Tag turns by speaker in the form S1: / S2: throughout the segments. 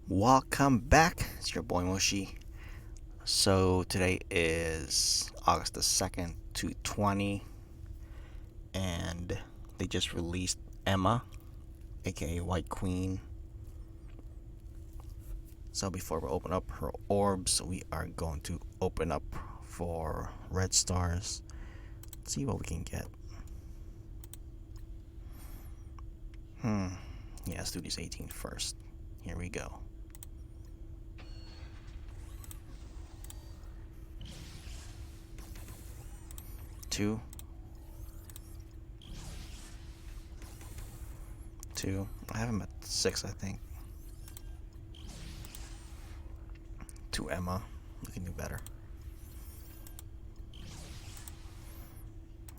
S1: Welcome back. It's your boy Moshi. So today is August the 2nd, 2020, and they just released Emma, aka White Queen. So before we open up her orbs, we are going to open up for red stars. Let's see what we can get. Yeah, let's do these 18 first. Here we go. Two. I have him at 6, I think. 2 Emma. We can do better.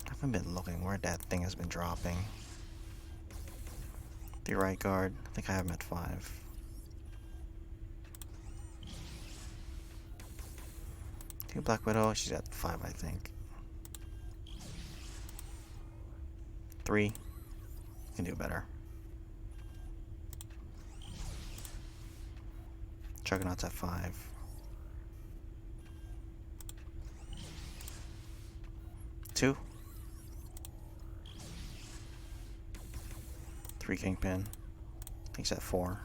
S1: I haven't been looking where that thing has been dropping. The right guard. I think I have him at 5. Two Black Widow. She's at 5, I think. 3. Can do better. Juggernaut's at 5. 2. 3 Kingpin. I think he's at 4.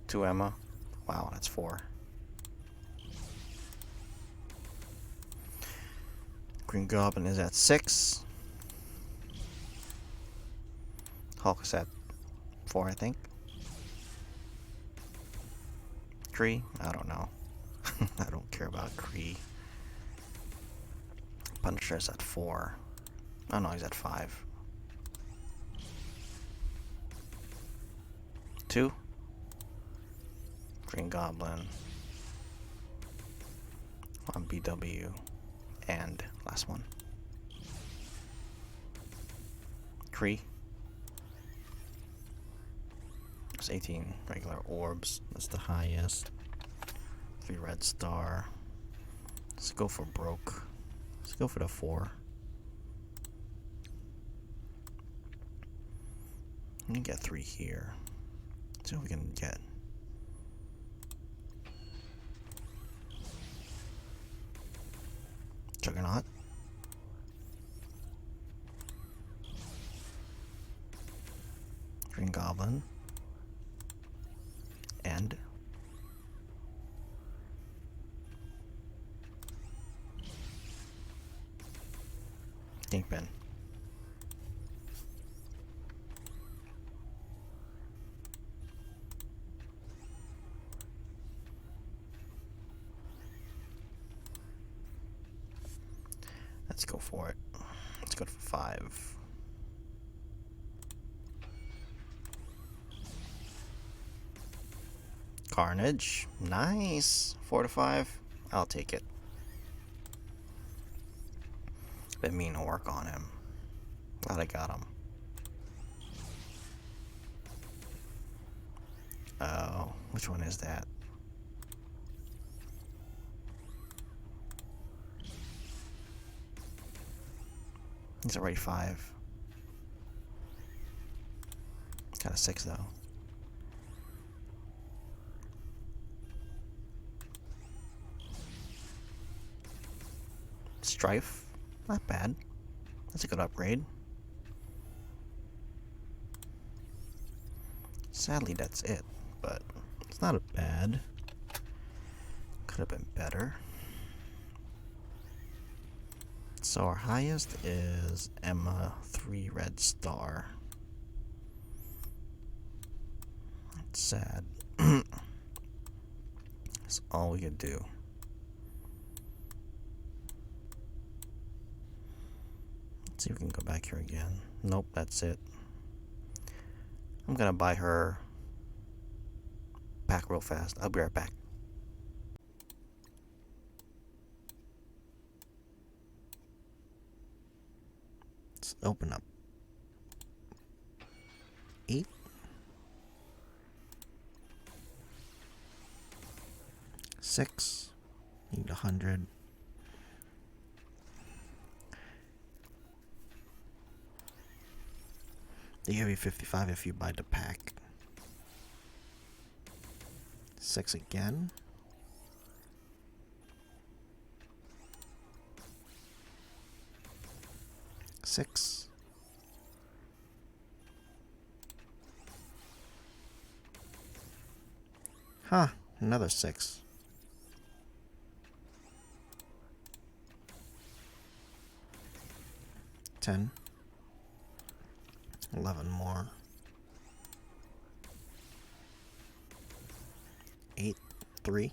S1: 2 Emma. Wow, that's 4. Green Goblin is at 6. Hulk is at 4, I think. 3? I don't know. I don't care about Kree. Punisher's at 4. Oh no, he's at 5. 2. Green Goblin. On BW. And last one. 3. There's 18 regular orbs. That's the highest. 3 red star. Let's go for broke. Let's go for the 4. We can get 3 here. See what we can get. Juggernaut. Green Goblin. And Kingpin. Let's go for it. Let's go for 5. Carnage. Nice. 4 to 5. I'll take it. Been meaning to work on him. Glad I got him. Oh, which one is that? He's already 5. Got a 6 though. Strife. Not bad. That's a good upgrade. Sadly, that's it. But it's not a bad. Could have been better. So our highest is Emma 3 red star. That's sad. That's all we could do. Let's see if we can go back here again. Nope, that's it. I'm gonna buy her pack real fast. I'll be right back. Let's open up 8. 6. Need 100. They give you 55 if you buy the pack. 6 again. 6. Huh, another 6. 10. 11 more. 8. 3.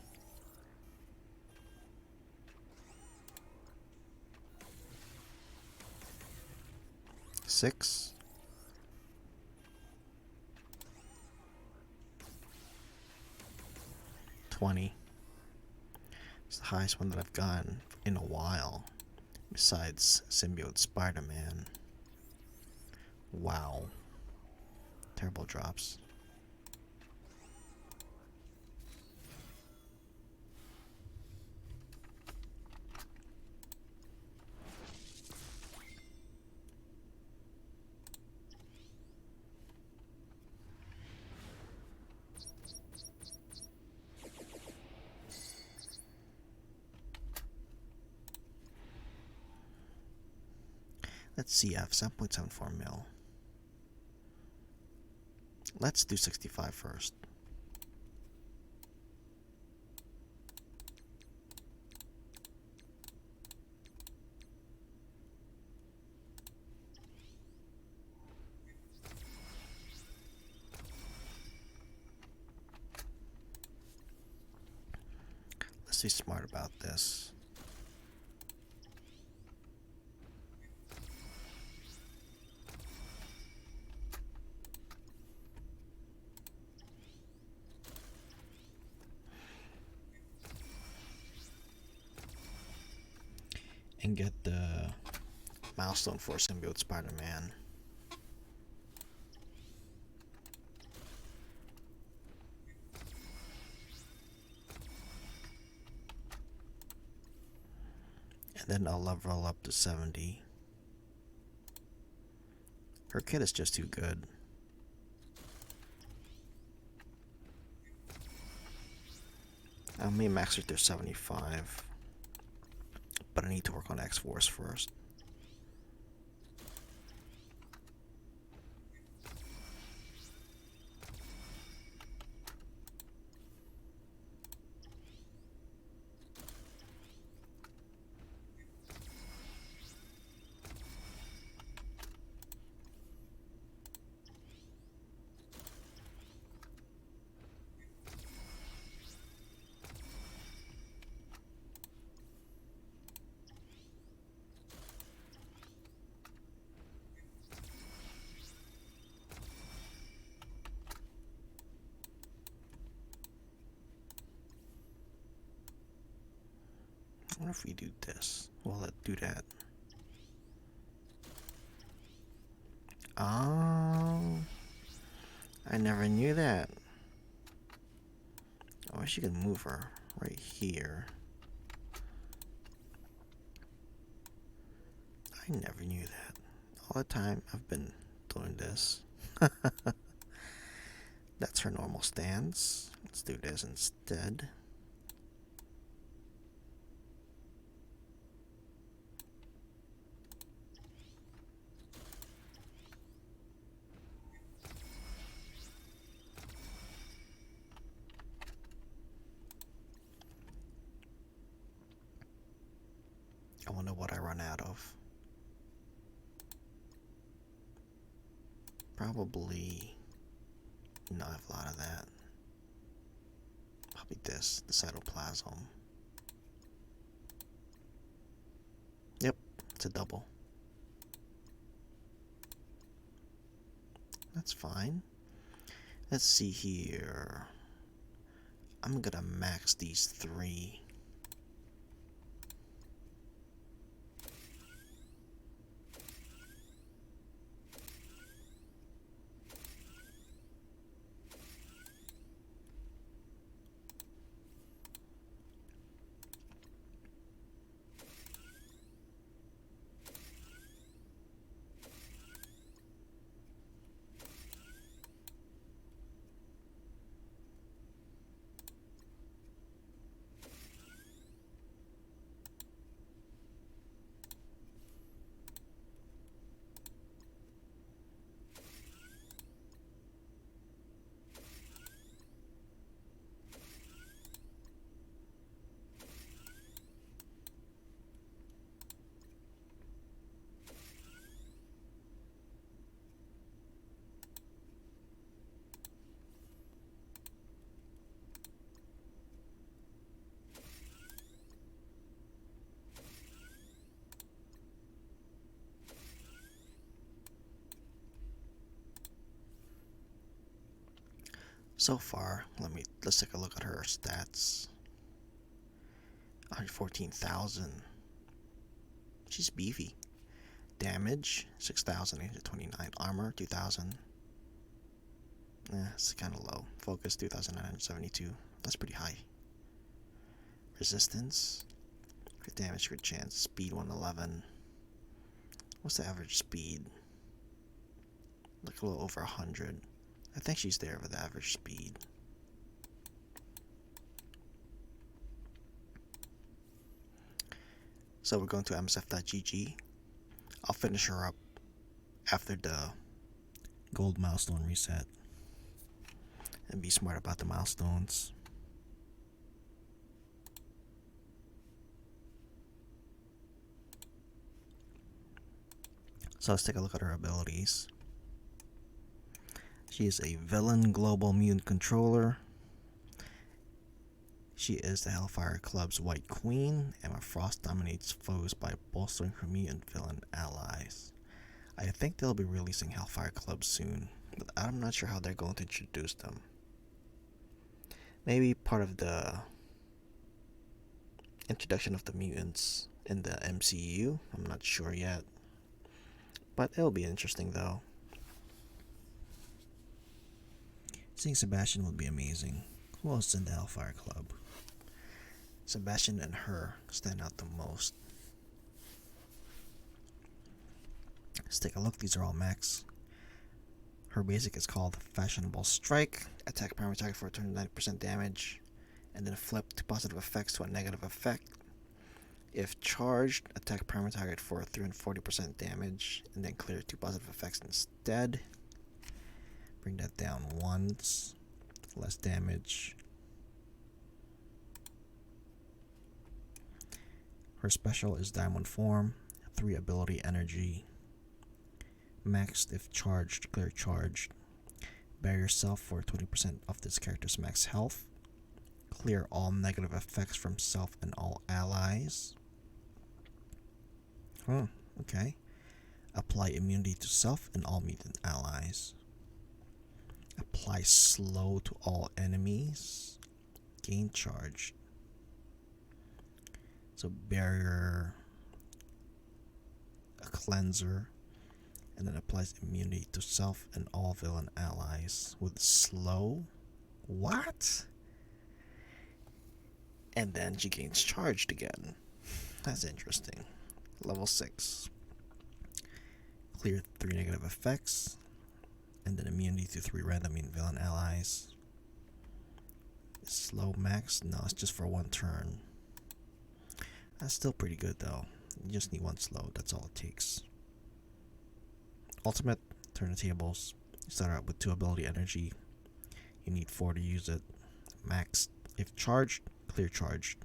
S1: 6. 20. It's the highest one that I've gotten in a while, besides Symbiote Spider-Man. Wow. Terrible drops. Let's see, I have 7.74 mil. Let's do 65 first. Let's be smart about this. And get the milestone for Symbiote Spider-Man. And then I'll level up to 70. Her kit is just too good. I may max her to 75. But I need to work on X-Force first. I wonder if we do this. Well, let's do that. Oh, I never knew that. I wish you could move her right here. I never knew that. All the time I've been doing this. That's her normal stance. Let's do this instead. I wonder what I run out of. Probably not a lot of that. Probably this, the cytoplasm. Yep, it's a double. That's fine. Let's see here. I'm gonna max these 3. So far, let's take a look at her stats. 114,000. She's beefy. Damage 6,829. Armor 2,000. It's kind of low. Focus 2,972. That's pretty high. Resistance. Crit damage, crit chance. Speed 111. What's the average speed? Like a little over 100. I think she's there with average speed. So we're going to msf.gg. I'll finish her up after the gold milestone reset. And be smart about the milestones. So let's take a look at her abilities. She is a villain global mutant controller. She is the Hellfire Club's White Queen. Emma Frost dominates foes by bolstering her mutant villain allies. I think they'll be releasing Hellfire Club soon, but I'm not sure how they're going to introduce them. Maybe part of the introduction of the mutants in the MCU. I'm not sure yet. But it'll be interesting though. Seeing Sebastian would be amazing. Who else in the Hellfire Club? Sebastian and her stand out the most. Let's take a look. These are all max. Her basic is called Fashionable Strike. Attack primary target for 290% damage. And then flip two positive effects to a negative effect. If charged, attack primary target for 340% damage. And then clear two positive effects instead. Bring that down once. Less damage. Her special is Diamond Form. 3 ability energy. Maxed if charged, clear charged. Bear yourself for 20% of this character's max health. Clear all negative effects from self and all allies. Okay. Apply immunity to self and all mutant allies. Apply slow to all enemies. Gain charge. So barrier, a cleanser, and then applies immunity to self and all villain allies with slow. What? And then she gains charged again. That's interesting. Level 6. Clear 3 negative effects. And then immunity to 3 random mutant villain allies. Slow max? No, it's just for 1 turn. That's still pretty good though. You just need 1 slow, that's all it takes. Ultimate, turn the tables. You start out with 2 ability energy. You need 4 to use it. Max, if charged, clear charged.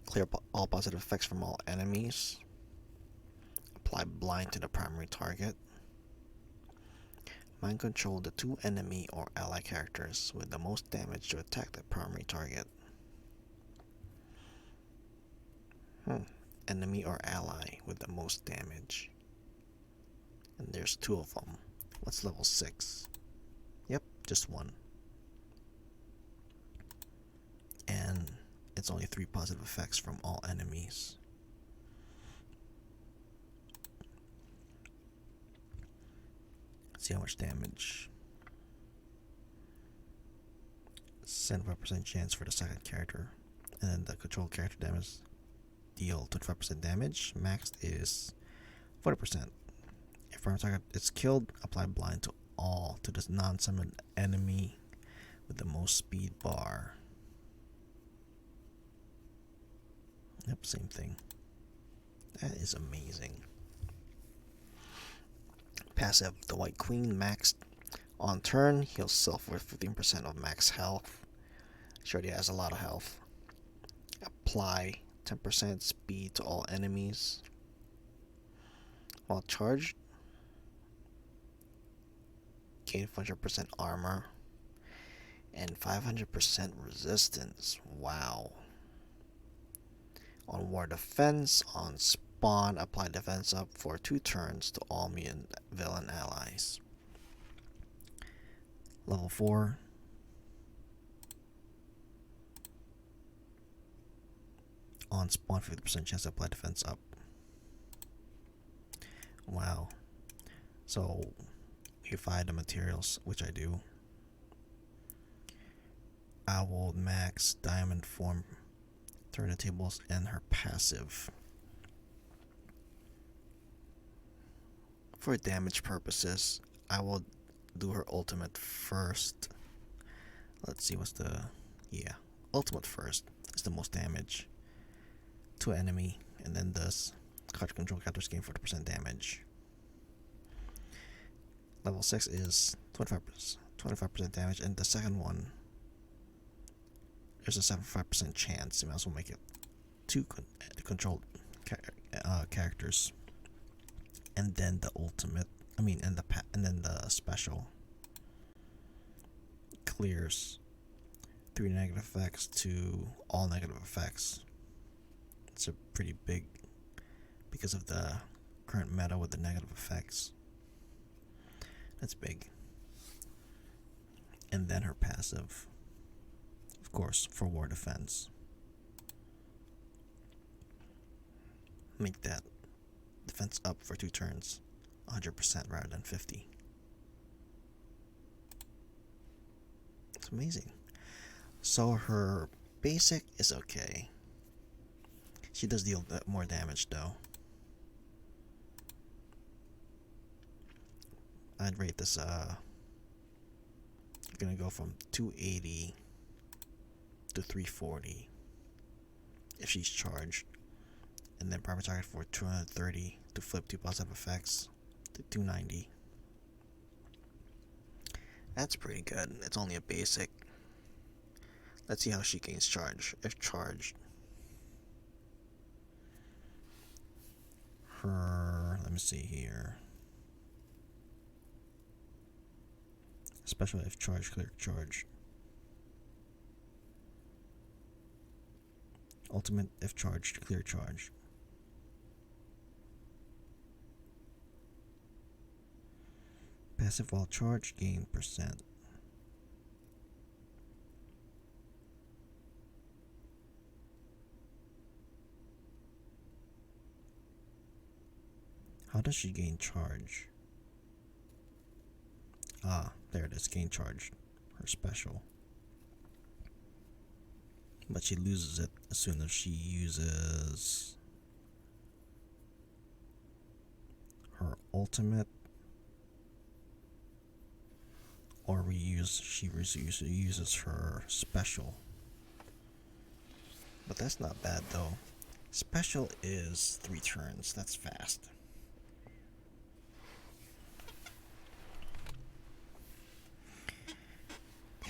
S1: Clear all positive effects from all enemies. Apply blind to the primary target. Mind control the 2 enemy or ally characters with the most damage to attack the primary target. Enemy or ally with the most damage. And there's 2 of them. What's level 6? Yep, just 1. And it's only 3 positive effects from all enemies. Let's see how much damage. 75% chance for the second character. And then the control character damage deal 25% damage. Maxed is 40%. If primary target is killed, apply blind to all to this non-summoned enemy with the most speed bar. Yep, same thing. That is amazing. Passive, the White Queen, maxed on turn, heals self with 15% of max health. She already has a lot of health. Apply 10% speed to all enemies. While charged, gain 100% armor and 500% resistance. Wow. On war defense, on spawn, apply defense up for 2 turns to all mutant villain allies. Level 4, On spawn, 50% chance to apply defense up. Wow. So, if I had the materials, which I do, I will max diamond form, turn the tables, and her passive. For damage purposes, I will do her ultimate first. Let's see what's the... Yeah, ultimate first is the most damage to enemy, and then does card control counters gain 40% damage. Level 6 is 25% damage, and the second one, there's a 75% chance. You might as well make it 2 controlled characters, and then the ultimate. And then the special clears 3 negative effects to all negative effects. It's a pretty big, because of the current meta with the negative effects. That's big. And then her passive, of course, for war defense. Make that defense up for 2 turns, 100% rather than 50. It's amazing. So her basic is okay. She does deal more damage though. I'd rate this gonna go from 280 to 340 if she's charged, and then primary target for 230 to flip 2 positive effects to 290. That's pretty good. It's only a basic. Let's see how she gains charge. If charged, her, let me see here. Special if charged, clear charge. Ultimate if charged, clear charge. Passive while charged, gain percent. How does she gain charge? Ah, there it is, gain charge. Her special. But she loses it as soon as she uses her ultimate, or she uses her special. But that's not bad though. Special is 3 turns, that's fast.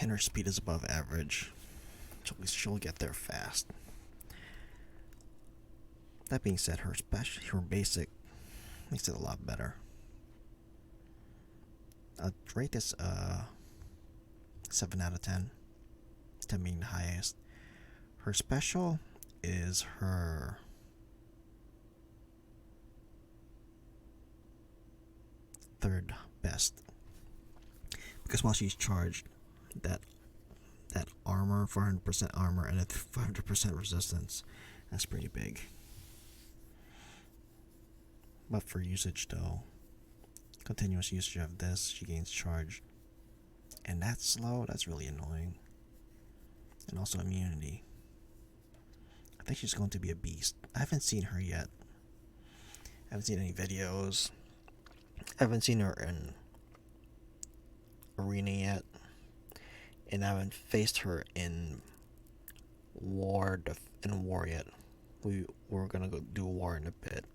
S1: And her speed is above average, so at least she'll get there fast. That being said, her basic makes it a lot better. I'd rate this 7 out of 10. 10 being the highest. Her special is her third best, because while she's charged, that armor, 400% armor, and a 500% resistance, that's pretty big. But for usage though, continuous usage of this, she gains charge, and that's slow. That's really annoying. And also immunity. I think she's going to be a beast. I haven't seen her yet. I haven't seen any videos. I haven't seen her in arena yet, and I haven't faced her in war yet. We're gonna go do war in a bit.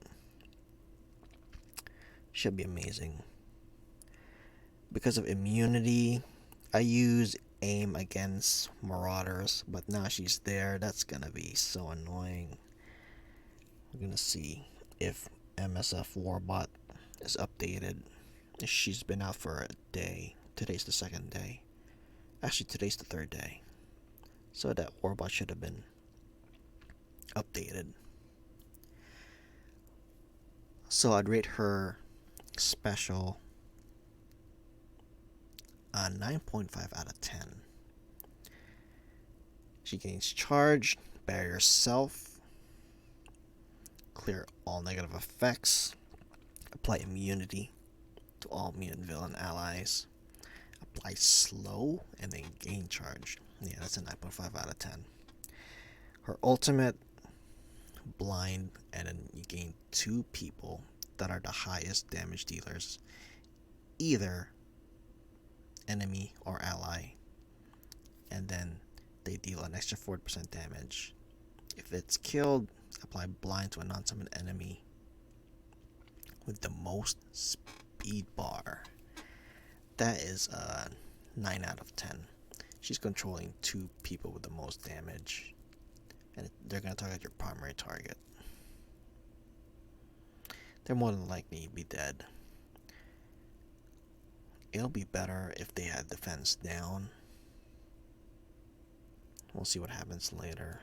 S1: Should be amazing. Because of immunity, I use aim against marauders, but now she's there. That's gonna be so annoying. We're gonna see if MSF Warbot is updated. She's been out for a day. Today's the 2nd day. Actually, today's the 3rd day. So that Warbot should have been updated. So I'd rate her special 9.5 out of 10. She gains charge, barrier self, clear all negative effects, apply immunity to all mutant villain allies, apply slow, and then gain charge. Yeah, that's a 9.5 out of 10. Her ultimate, blind, and then you gain 2 people that are the highest damage dealers, either enemy or ally, and then they deal an extra 40% damage. If it's killed, apply blind to a non-summoned enemy with the most speed bar. That is a 9 out of 10. She's controlling 2 people with the most damage, and they're going to target your primary target. They're more than likely to be dead. It'll be better if they had defense down. We'll see what happens later.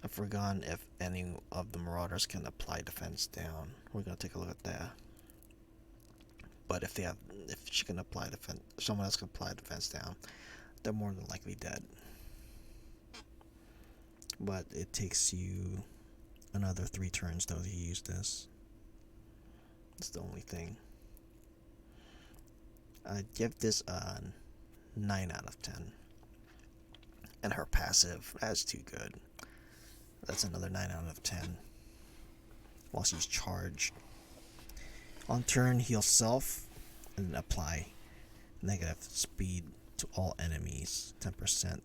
S1: I've forgotten if any of the Marauders can apply defense down. We're gonna take a look at that. But if she can apply defense, if someone else can apply defense down, they're more than likely dead. But it takes you another 3 turns though to use this. That's the only thing. I'd give this a 9 out of 10. And her passive, that's too good. That's another 9 out of 10. While she's charged. On turn, heal self and apply negative speed to all enemies, 10%.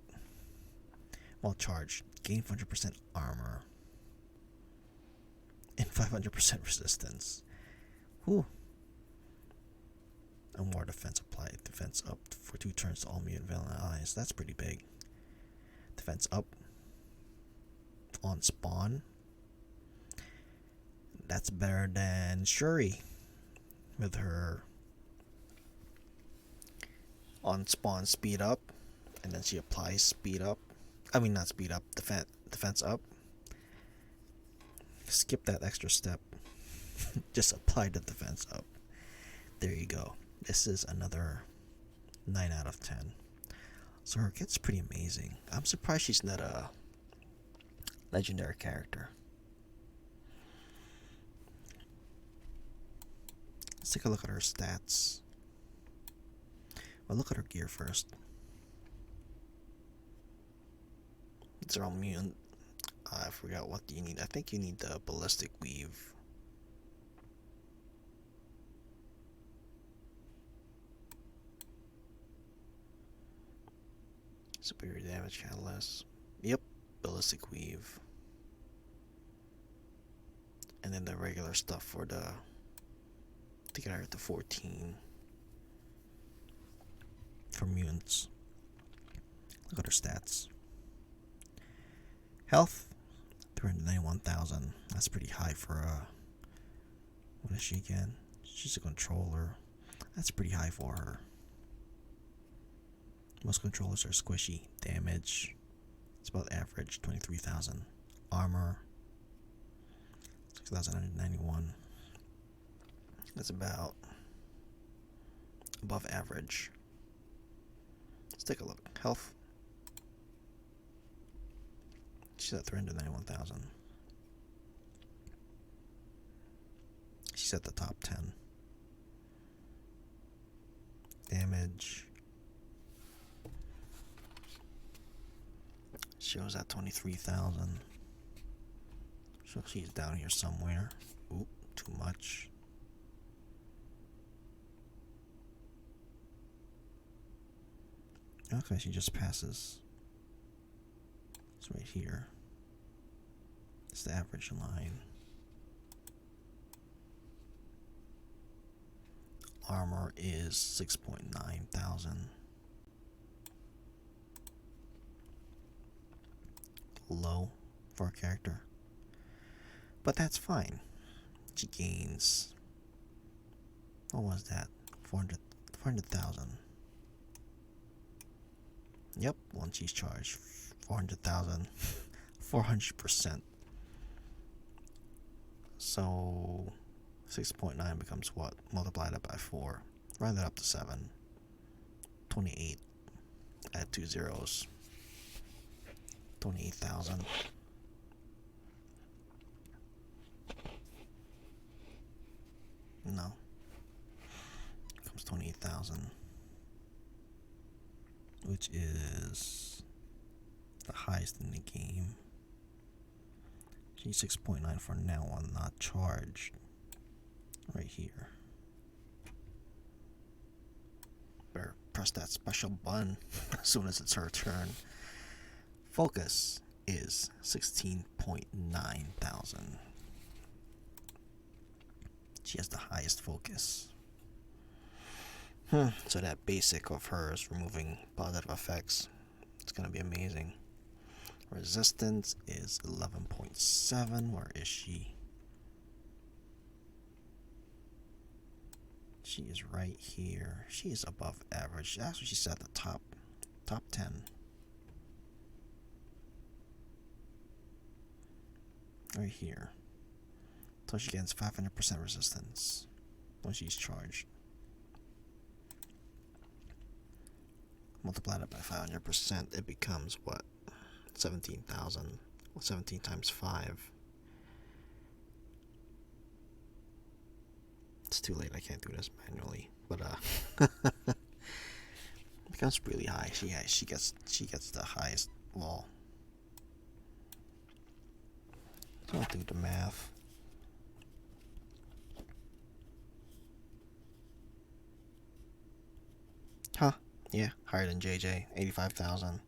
S1: While charged, gain 100% armor and 500% resistance. Whew. And more defense applied. Defense up for 2 turns to all mutant villain allies. That's pretty big. Defense up on spawn. That's better than Shuri with her on spawn speed up, and then she applies speed up. I mean, not speed up, defense up. Skip that extra step. Just apply the defense up. There you go. This is another 9 out of 10. So her kit's pretty amazing. I'm surprised she's not a legendary character. Let's take a look at her stats. Well, look at her gear first. These are all mutant. I forgot what you need. I think you need the ballistic weave. Superior damage catalyst. Yep, ballistic weave. And then the regular stuff for the to get her to 14 for mutants. Look at her stats. Health 391,000. That's pretty high for a. What is she again? She's a controller. That's pretty high for her. Most controllers are squishy. Damage, it's about average, 23,000. Armor, 6,991. That's about above average. Let's take a look. Health, she's at 391,000. She's at the top 10. Damage shows at 23,000. So she's down here somewhere. Oop, too much. Okay, she just passes. It's right here. It's the average line. Armor is 6,900. Low for a character, but that's fine. She gains, what was that, 400,000. Yep, once she's charged, 400,000. 400%. So 6.9 becomes what? Multiply that by 4. Round that up to 7. 28. Add 2 zeros. 28,000. No. Comes 28,000. Which is the highest in the game. She's 6.9 for now on not charged. Right here. Better press that special button as soon as it's her turn. Focus is 16.9 thousand. She has the highest focus. So that basic of hers, removing positive effects, it's gonna be amazing. Resistance is 11.7. Where is she? She is right here. She is above average. Actually, she's at the top 10. Right here. So she gets 500% resistance when she's charged. Multiply that by 500%, it becomes what? 17,000. Well, 17 times 5. It's too late, I can't do this manually. But it becomes really high. She gets the highest wall. So I'll do the math. Huh? Yeah, higher than JJ, 85,000.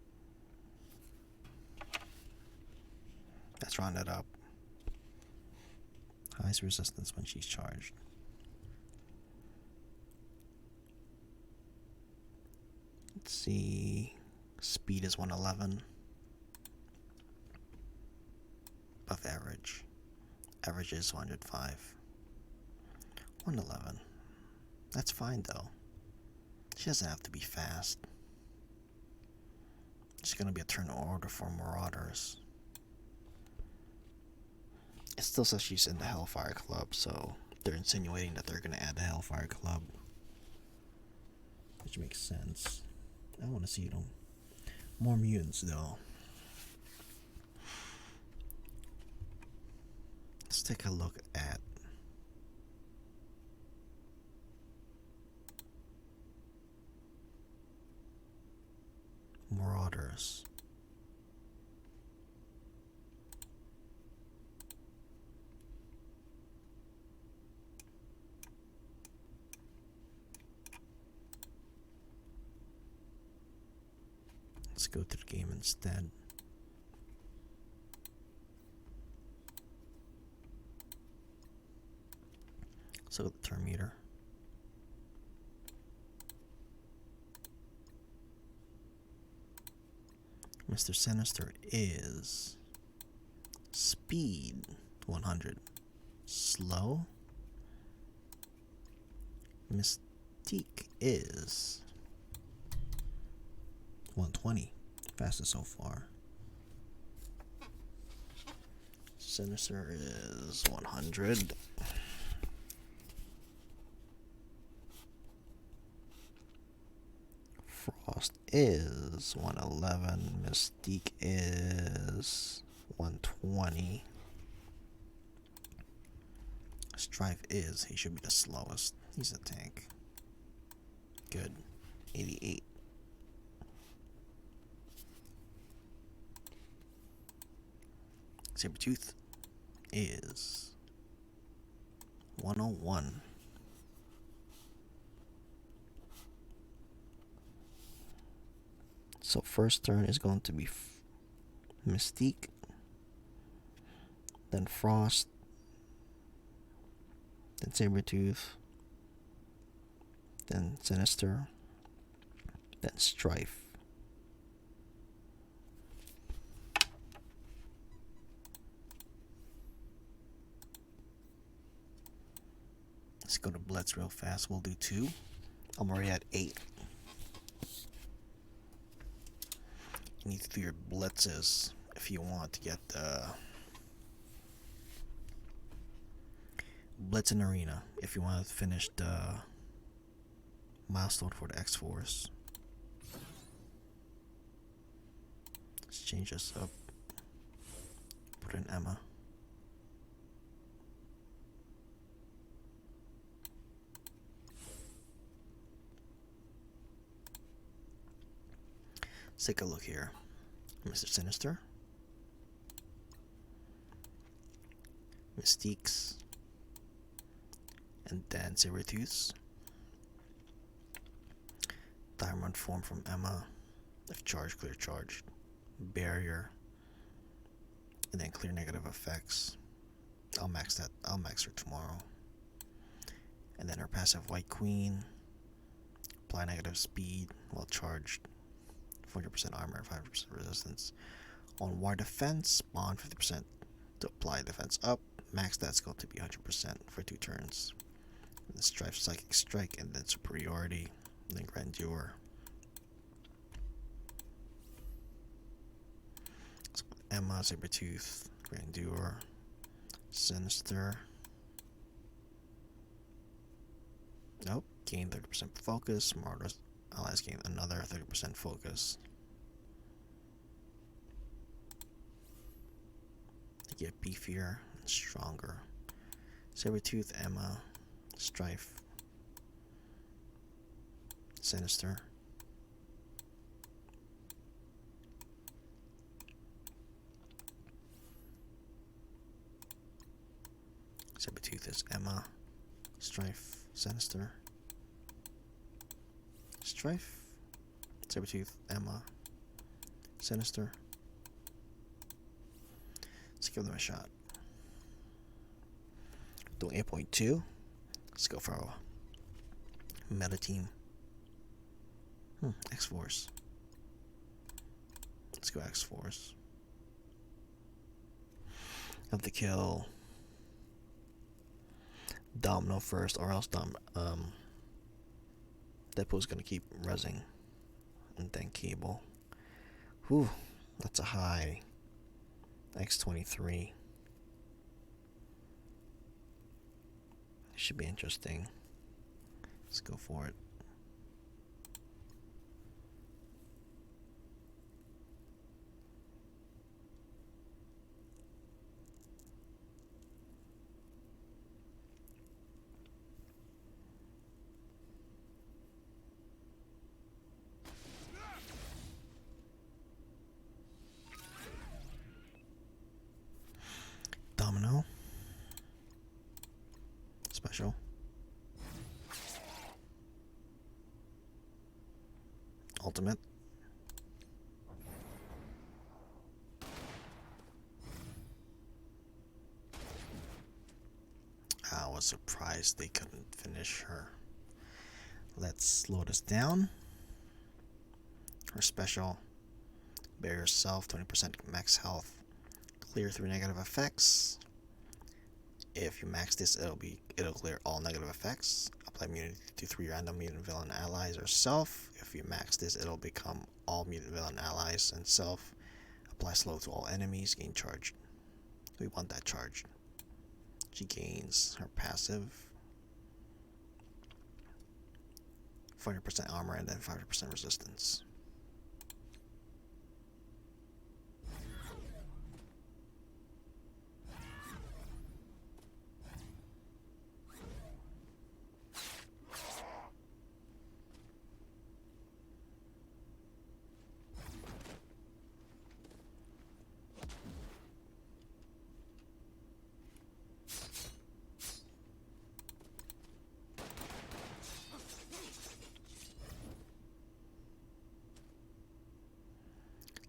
S1: Let's round it up. Highest resistance when she's charged. Let's see. Speed is 111. Above average. Average is 105. 111. That's fine though. She doesn't have to be fast. It's gonna be a turn order for Marauders. It still says she's in the Hellfire Club, so they're insinuating that they're gonna add the Hellfire Club. Which makes sense. I wanna see them. More mutants though. Let's take a look at Marauders. Let's go to the game instead. So the turn meter. Mr. Sinister is speed 100, slow. Mystique is 120, fastest so far. Sinister is 100. Frost is 111. Mystique is 120. Strife is, he should be the slowest. He's a tank. Good. 88. Sabretooth is 101. So first turn is going to be Mystique, then Frost, then Sabretooth, then Sinister, then Strife. Let's go to Blitz real fast. We'll do 2. I'm already at 8. You need to do your blitzes if you want to get the Blitz in Arena. If you want to finish the milestone for the X-Force. Let's change this up. Put in Emma. Let's take a look here. Mr. Sinister, Mystiques, and then Sabretooths. Diamond form from Emma. If charged, clear charged. Barrier. And then clear negative effects. I'll max that. I'll max her tomorrow. And then her passive White Queen. Apply negative speed while charged. 40% armor, 5% resistance. On war defense, spawn 50% to apply defense up. Max that scope to be 100% for 2 turns. And then strife, psychic strike, and then superiority, and then grandeur. Emma, Sabretooth, grandeur, sinister. Nope, gain 30% focus. Smartest allies gain another 30% focus. To get beefier and stronger. Sabretooth, Emma, strife, sinister. Sabretooth is Emma, strife, sinister, strife, Sabretooth, Emma, sinister. Let's give them a shot. Doing 8.2. Let's go for a meta team. X-Force. Let's go X-Force. Have to kill Domino first, or else Deadpool's gonna keep rezzing. And then Cable. Whew, that's a high. X-23. Should be interesting. Let's go for it. Domino. Special. Ultimate. I was surprised they couldn't finish her. Let's slow this down. Her special. Bear yourself, 20% max health. Clear 3 negative effects. If you max this, it'll clear all negative effects. Apply immunity to 3 random mutant villain allies or self. If you max this, it'll become all mutant villain allies and self. Apply slow to all enemies. Gain charged. We want that charged. She gains her passive. 40% armor and then 5% resistance.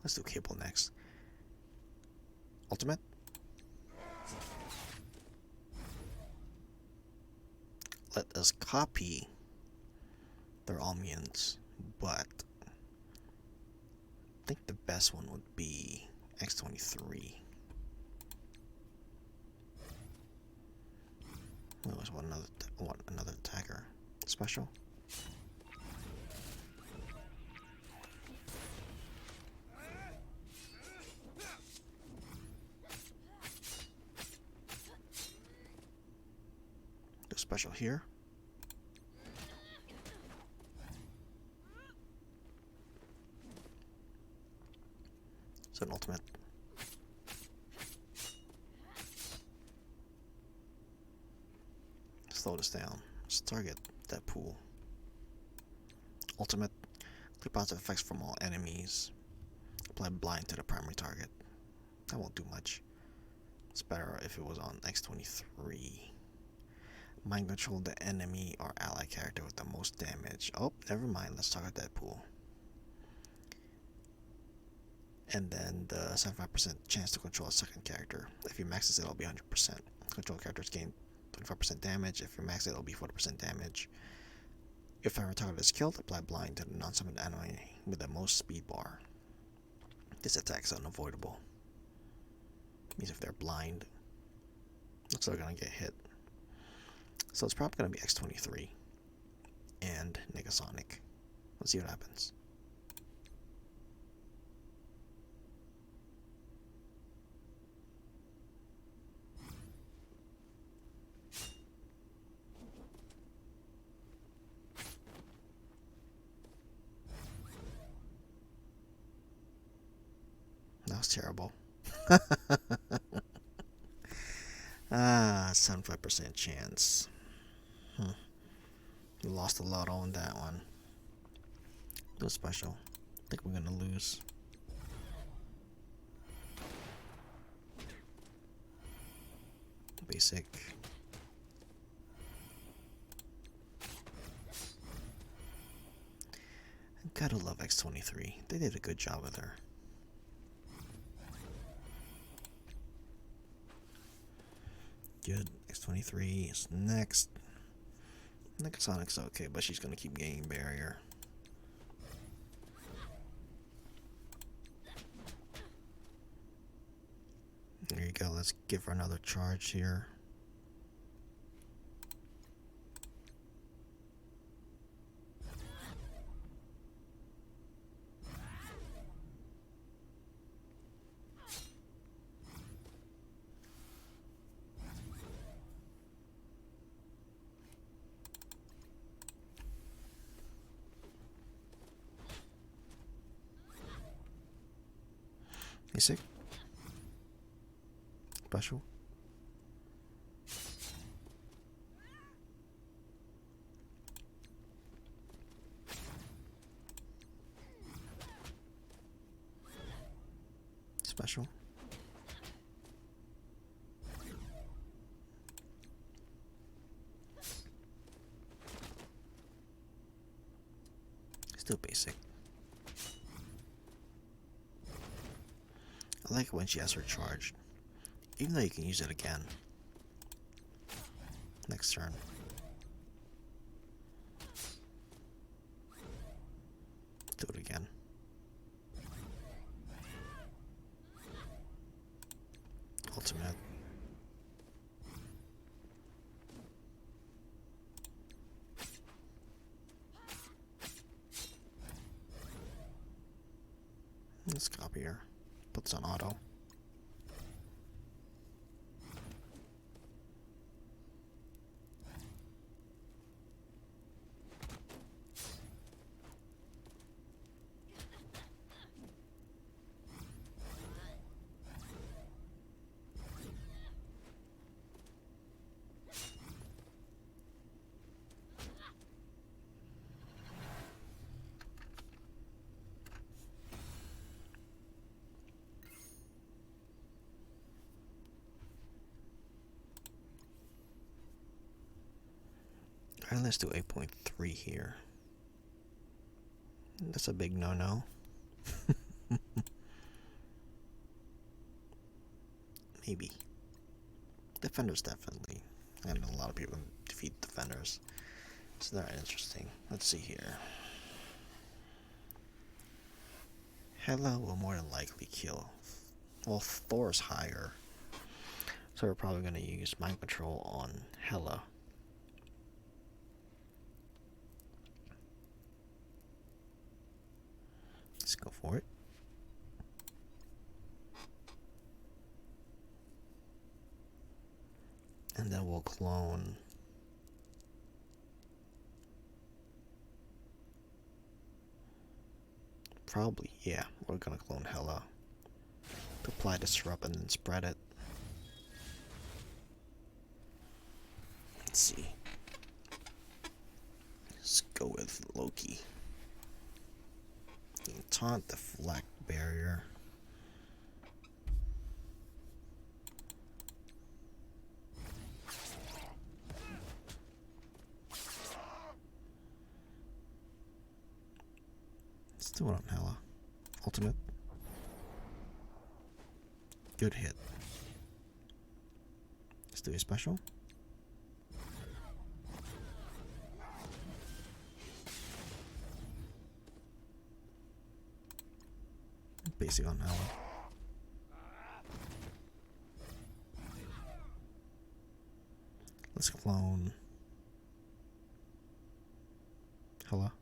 S1: Let's do Cable next. Ultimate. Let us copy. They're all mutants, but I think the best one would be X-23. We always want another attacker. Special. Special here. It's an ultimate. Slow this down. Let's target that pool. Ultimate. Apply positive effects from all enemies. Apply blind to the primary target. That won't do much. It's better if it was on X23. Mind control the enemy or ally character with the most damage. Oh, never mind. Let's target Deadpool. And then the 75% chance to control a second character. If you max this, it'll be 100%. Control characters gain 25% damage. If you max it, it'll be 40% damage. If ever target is killed, apply blind to the non-summoned enemy with the most speed bar. This attack is unavoidable. Means if they're blind, looks like they're gonna get hit. So it's probably gonna be X23 and Negasonic. Let's see what happens. That was terrible. 75% chance. We lost a lot on that one. Do a special. I think we're gonna lose. Basic. I gotta love X23. They did a good job with her. Good. X23 is next. Sonic's okay, but she's gonna keep gaining barrier. There you go. Let's give her another charge here. Basic. Special. Special. Still basic. I like it when she has her charged, even though you can use it again next turn. Do it again. Ultimate. Let's copy her. Puts on auto. Alright, let's do 8.3 here. That's a big no-no. Maybe. Defenders, definitely. I know a lot of people defeat defenders. So they're interesting. Let's see here. Hela will more than likely kill. Well, Thor's higher. So we're probably going to use mind control on Hela. Let's go for it. And then we'll clone probably, yeah, we're gonna clone Hela to apply disrupt and then spread it. Let's see. Let's go with Loki.
S2: Taunt, deflect, barrier. Let's do it on Hella. Ultimate. Good hit. Let's do a special. Basic on Hella. Let's clone Hella.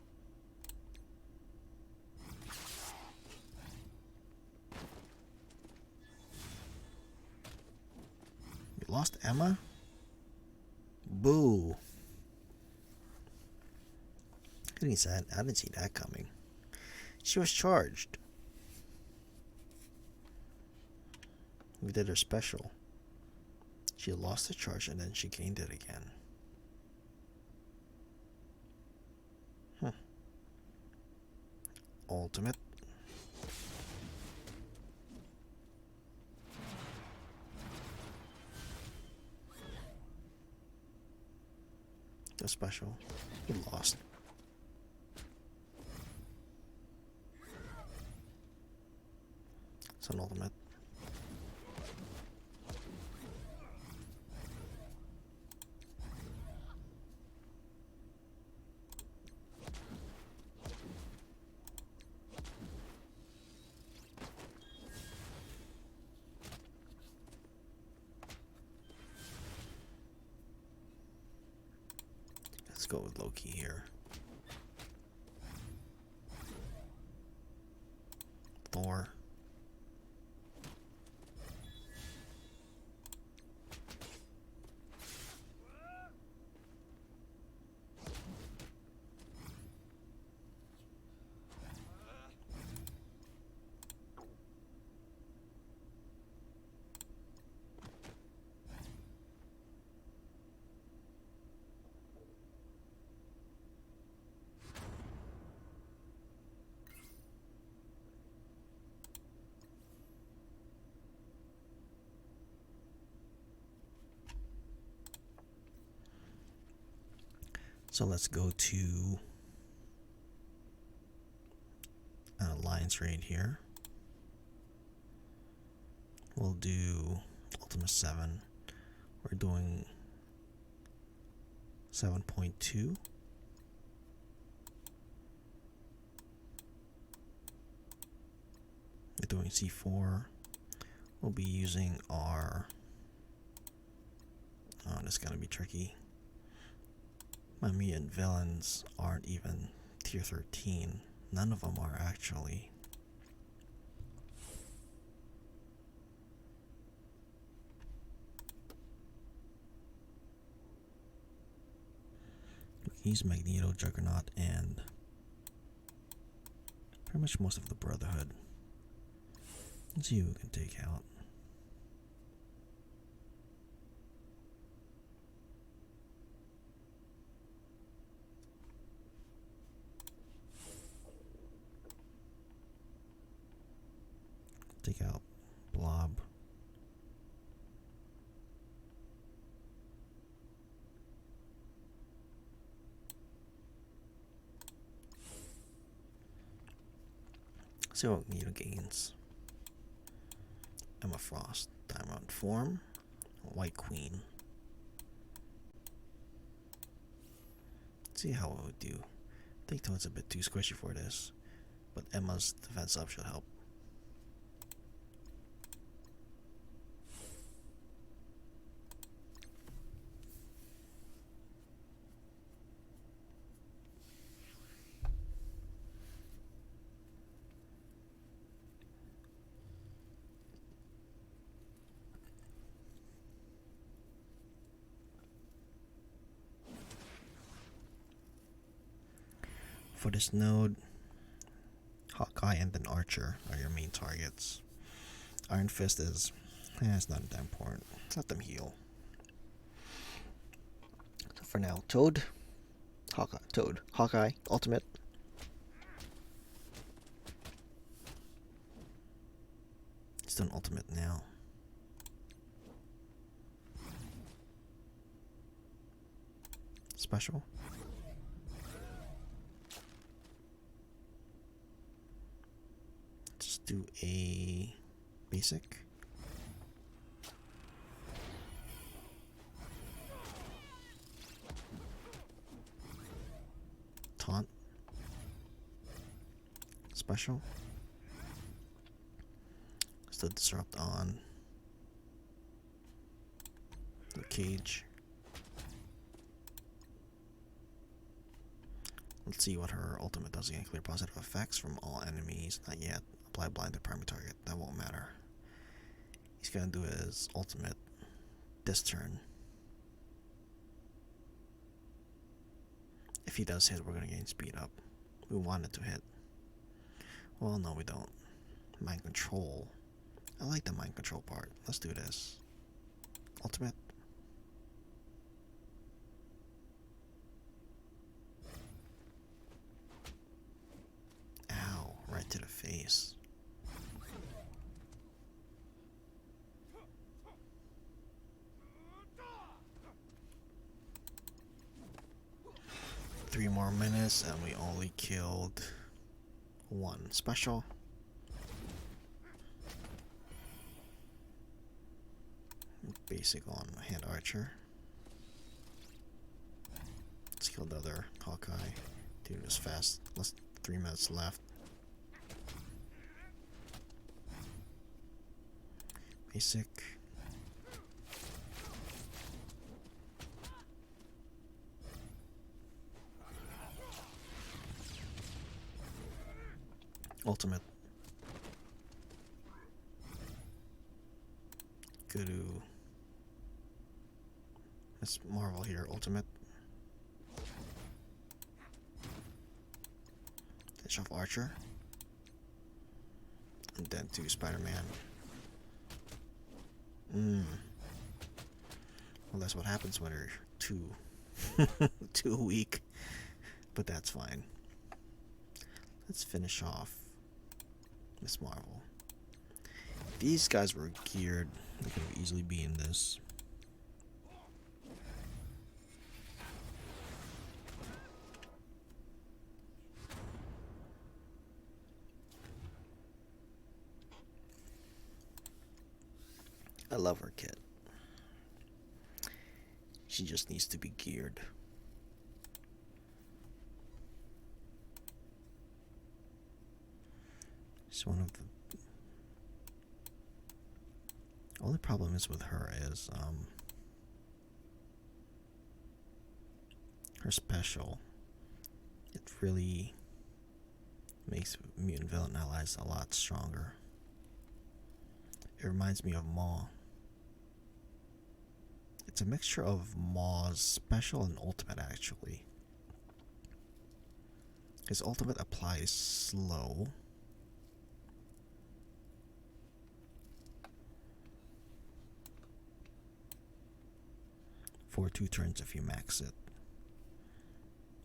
S2: We lost Emma? Boo. I didn't see that coming. She was charged. We did her special. She lost the charge and then she gained it again. Ultimate. The special. We lost. It's an ultimate. Let's go with Loki here. Thor. So let's go to an alliance raid here. We'll do Ultima 7. We're doing 7.2. We're doing C4. We'll be using our... Oh, this is gonna be tricky. My mutant villains aren't even tier 13. None of them are actually. He's Magneto, Juggernaut, and pretty much most of the Brotherhood. Let's see who we can take out. Take out Blob. See what Magneto gains. Emma Frost, Diamond Form, White Queen. Let's see how it would do. I think Toad's a bit too squishy for this, but Emma's defense up should help. For this node, Hawkeye and then Archer are your main targets. Iron Fist is, it's not that important. Let them heal. So for now, Hawkeye, Ultimate. Let's do an ultimate now. Special. Just do a basic. Taunt. Special. Let's do disrupt on the cage. Let's see what her ultimate does again. Clear positive effects from all enemies. Not yet. Apply blind to primary target. That won't matter. He's gonna do his ultimate this turn. If he does hit, we're gonna gain speed up. We want it to hit. Well, no, we don't. Mind control. I like the mind control part. Let's do this. Ultimate. Ow, right to the face. Three more minutes and we only killed one. Special. Basic on hand archer. Let's kill the other Hawkeye. Do this fast. Let's 3 minutes left. Basic. Ultimate. Go to Miss Marvel here. Ultimate. Finish off Archer. And then to Spider-Man. Well, that's what happens when you're too weak. But that's fine. Let's finish off Miss Marvel. These guys were geared. They could have easily be in this. I love her kit. She just needs to be geared. She's one of the only problem is with her is her special. It really makes mutant villain allies a lot stronger. It reminds me of Maw. It's a mixture of Maw's special and ultimate actually. His ultimate applies slow. For 2 turns if you max it.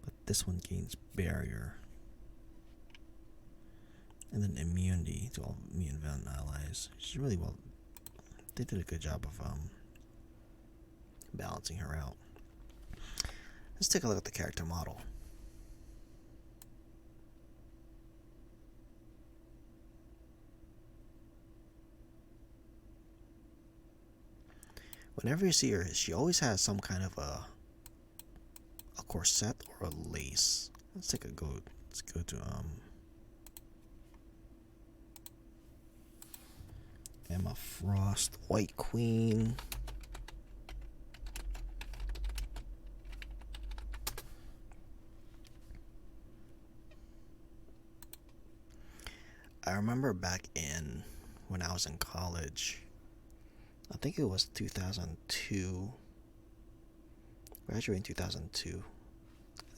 S2: But this one gains barrier. And then immunity to all mutant villain allies. She's really well. They did a good job of balancing her out. Let's take a look at the character model. Whenever you see her, she always has some kind of a corset or a lace. Let's take a go. Let's go to Emma Frost, White Queen. I remember back in when I was in college. I think it was 2002. Graduated in 2002.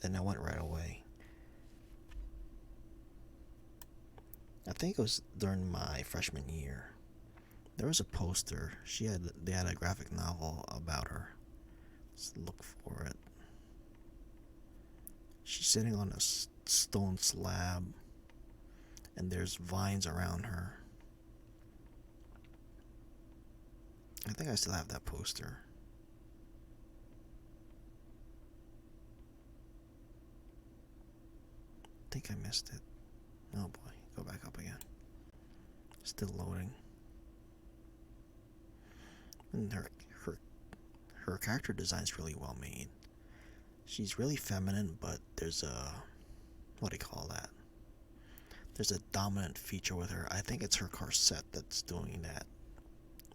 S2: Then I went right away. I think it was during my freshman year. There was a poster. They had a graphic novel about her. Let's look for it. She's sitting on a stone slab, and there's vines around her. I think I still have that poster. I think I missed it. Oh boy, go back up again. Still loading. And her character design is really well made. She's really feminine, but there's a, what do you call that? There's a dominant feature with her. I think it's her corset that's doing that.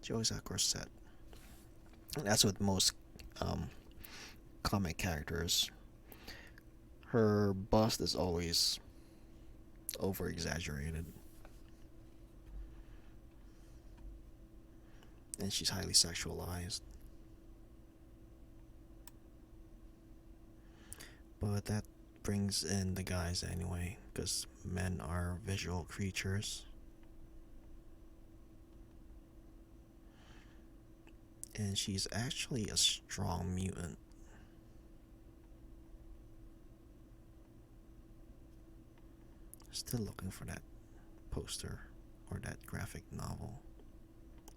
S2: She always has a corset. And that's with most comic characters. Her bust is always over exaggerated. And she's highly sexualized. But that brings in the guys anyway, because men are visual creatures. And she's actually a strong mutant. Still looking for that poster or that graphic novel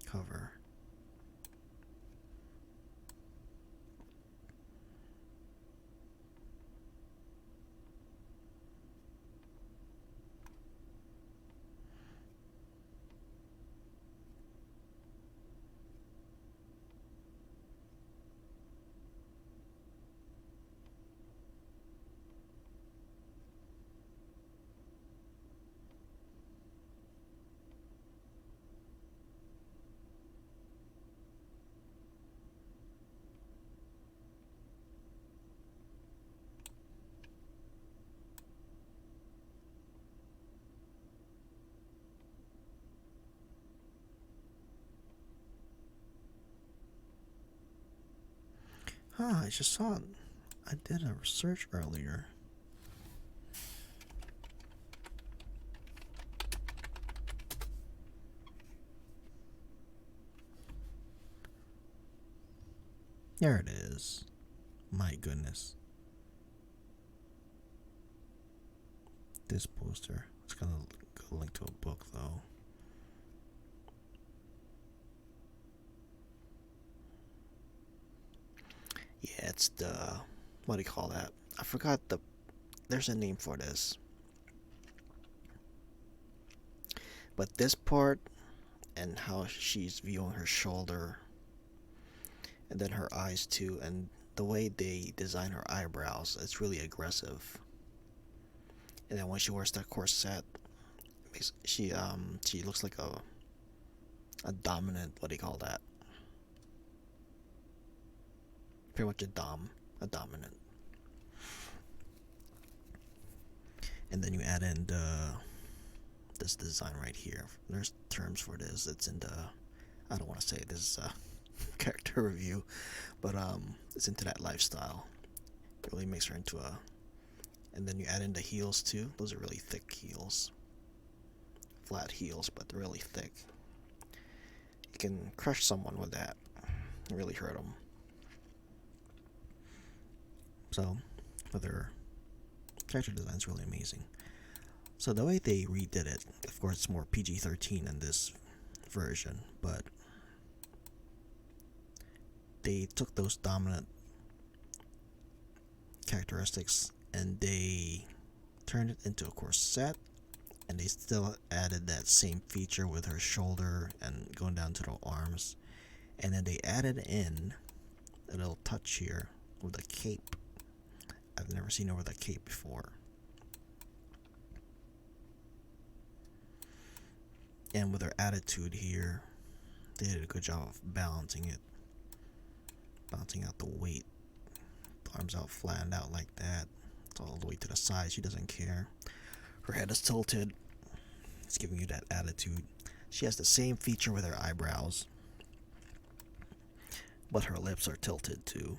S2: cover. I just saw it. I did a research earlier. There it is. My goodness. This poster. It's gonna go link to a book though. Yeah, it's the, what do you call that? I forgot there's a name for this. But this part and how she's viewing her shoulder and then her eyes too, and the way they design her eyebrows, it's really aggressive. And then when she wears that corset, she looks like a dominant, what do you call that? Pretty much a dominant. And then you add in this design right here. There's terms for this. It's in the, I don't want to say this is a character review, but it's into that lifestyle. It really makes her into a. And then you add in the heels too. Those are really thick heels. Flat heels, but they're really thick. You can crush someone with that. Really hurt them. So, with her character design is really amazing. So the way they redid it, of course, it's more PG-13 in this version, but they took those dominant characteristics and they turned it into a corset, and they still added that same feature with her shoulder and going down to the arms, and then they added in a little touch here with a cape. I've never seen her with a cape before. And with her attitude here, they did a good job of balancing it. Balancing out the weight. The arms out flattened out like that. It's all the way to the side. She doesn't care. Her head is tilted. It's giving you that attitude. She has the same feature with her eyebrows, but her lips are tilted too.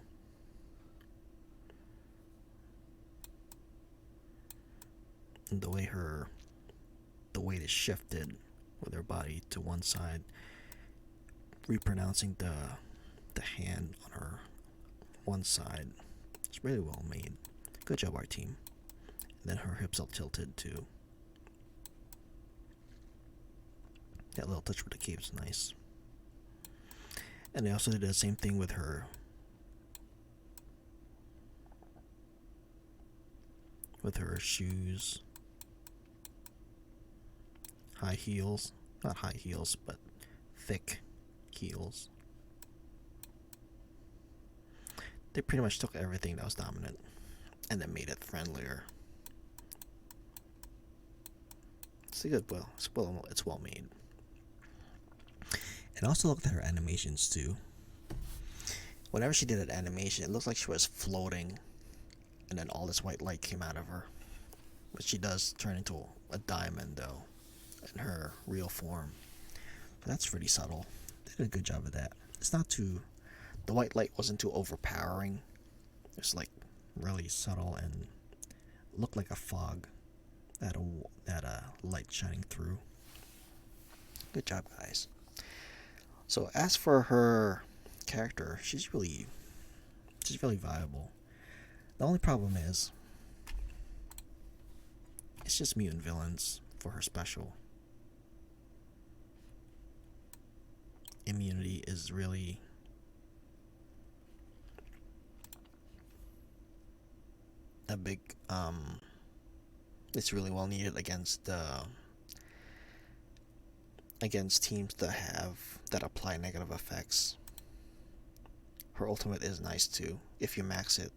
S2: And the weight is shifted with her body to one side, repronouncing the hand on her one side. It's really well made. Good job, our team. And then her hips are tilted too. That little touch with the cape's nice. And they also did the same thing with her. With her shoes. High heels. Not high heels, but thick heels. They pretty much took everything that was dominant and then made it friendlier. It's a good, it's well made. And also look at her animations too. Whenever she did an animation, it looks like she was floating, and then all this white light came out of her. But she does turn into a diamond though, in her real form. But that's pretty subtle. They did a good job of that. It's not too. The white light wasn't too overpowering. It's like really subtle and looked like a fog that light shining through. Good job, guys. So as for her character, she's really viable. The only problem is it's just mutant villains for her special. Immunity is really a big it's really well needed against teams that apply negative effects. Her ultimate is nice too. If you max it,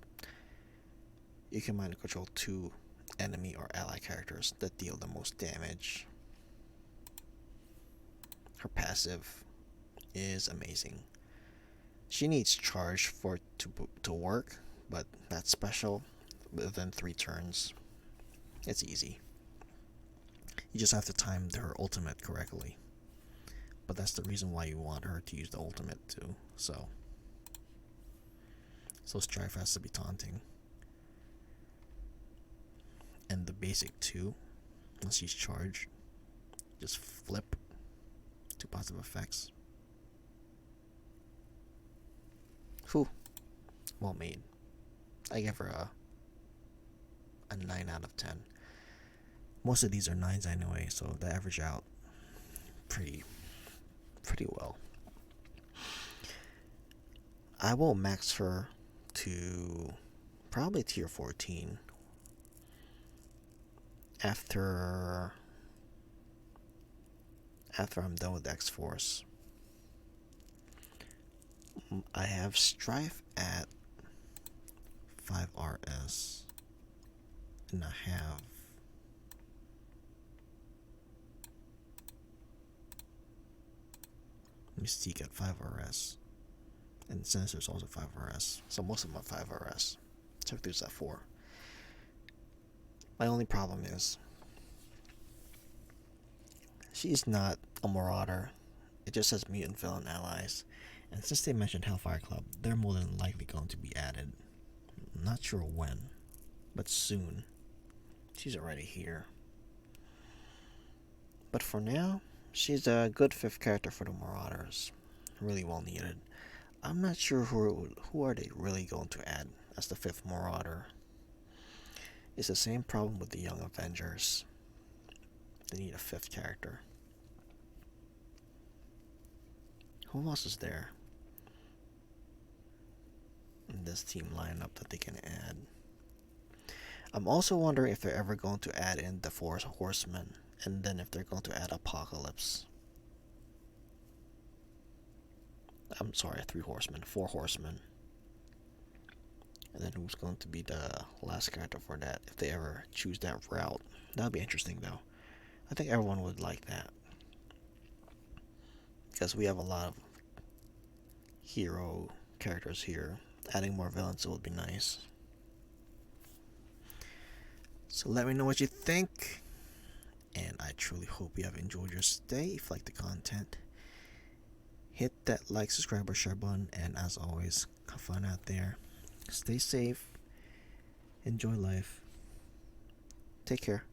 S2: you can mind control 2 enemy or ally characters that deal the most damage. Her passive is amazing. She needs charge for it to work, but that's special. Within 3 turns, it's easy. You just have to time her ultimate correctly. But that's the reason why you want her to use the ultimate too. So Strife has to be taunting. And the basic 2, once she's charged, just flip 2 positive effects. Whew. Well made. I give her a 9 out of 10. Most of these are 9s anyway, so they average out pretty well. I will max her to probably tier 14 after I'm done with X-Force. I have Strife at 5RS, and I have Mystique at 5RS, and Sinister's also 5RS. So most of them are 5RS. So there's at 4. My only problem is she's not a Marauder. It just says mutant villain allies. And since they mentioned Hellfire Club, they're more than likely going to be added. I'm not sure when, but soon. She's already here. But for now, she's a good 5th character for the Marauders. Really well needed. I'm not sure who are they really going to add as the 5th Marauder. It's the same problem with the Young Avengers. They need a 5th character. Who else is there in this team lineup that they can add? I'm also wondering if they're ever going to add in the 4 Horsemen, and then if they're going to add Apocalypse. I'm sorry, 3 Horsemen, 4 Horsemen. And then who's going to be the last character for that, if they ever choose that route. That would be interesting though. I think everyone would like that. Because we have a lot of hero characters here. Adding more villains would be nice. So let me know what you think. And I truly hope you have enjoyed your stay. If you like the content, hit that like, subscribe, or share button. And as always, have fun out there. Stay safe. Enjoy life. Take care.